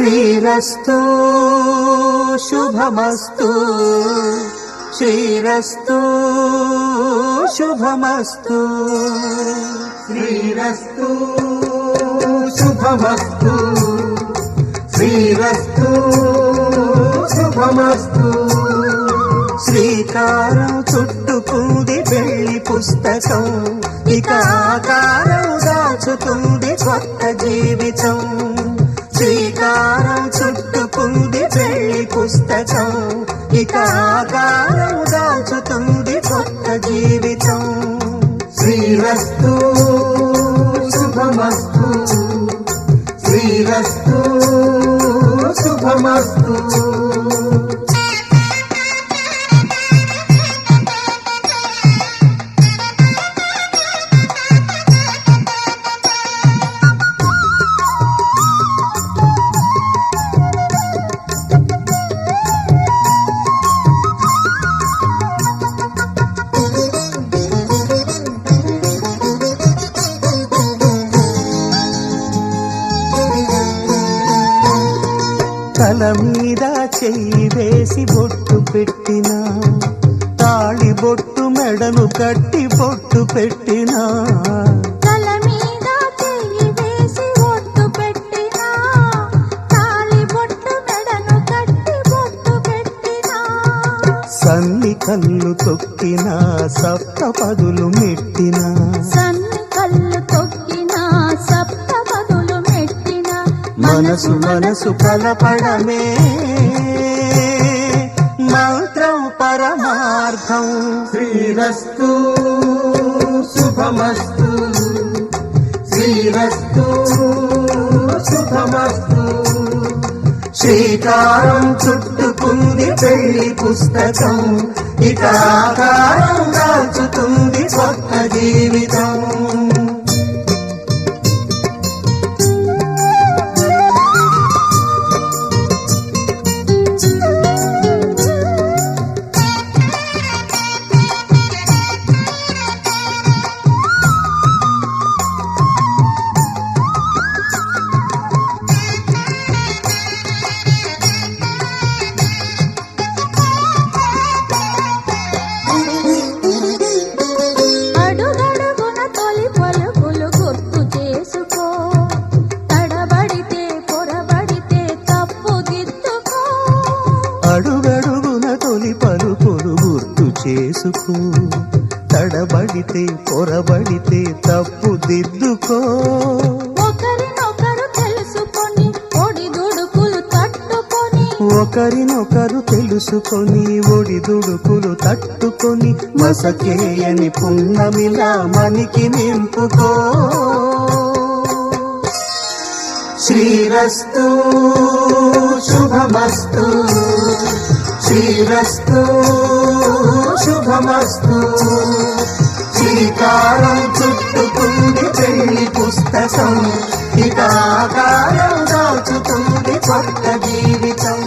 శ్రీరస్తు శుభమస్తు శ్రీరస్తు శుభమస్తు శ్రీరస్తు శుభమస్తు శ్రీరస్తు శుభమస్తు శ్రీకారం చుట్టుకుంది పెళ్లి పుస్తకం ఇక ఆకారం దాచుతుంది కొత్త జీవితం శ్రీకారం చుట్టుకుంది పెళ్లి పుస్తకం ఇక ఆకారం దాచుతుంది కొత్త జీవితం శ్రీరస్తు శుభమస్తు శ్రీరస్తు శుభమస్తు తల మీద చెయ్యి వేసి బొట్టు పెట్టినా తాళి బొట్టు మెడను కట్టి బొట్టు పెట్టినా తల మీద చెయ్యి వేసి బొట్టు పెట్టినా తాళి బొట్టు మెడను కట్టి బొట్టు పెట్టినా సన్ని కళ్ళు తొక్కినా సప్త పదులు మెట్టినా సన్ని కళ్ళు తొక్కినా సప్త పదులు మెట్టినా మనసు మనసు కలపడమే మంత్రం పరమార్థం శ్రీరస్తు శుభమస్తు శ్రీరస్తు శుభమస్తు శ్రీకారం చుట్టుకుంది పెళ్లి పుస్తకం ఇక ఆకారం దాచుతుంది కొత్త జీవితం అడుగడుగున తొలి పలుకులు గుర్తు చేసుకో తడబడితే పొరబడితే తప్పు దిద్దుకో ఒకరినొకరు తెలుసుకొని ఒడిదుడుకులు తట్టుకొని ఒకరినొకరు తెలుసుకొని ఒడిదుడుకులు తట్టుకొని మసకేయని పున్నమిలా మనికి నింపుకో శ్రీరస్తు శుభమస్తు శ్రీరస్తు శుభమస్తు శ్రీకారం చుట్టుకుంది పెళ్లి పుస్తకం ఇక ఆకారం దాచుతుంది కొత్త జీవితం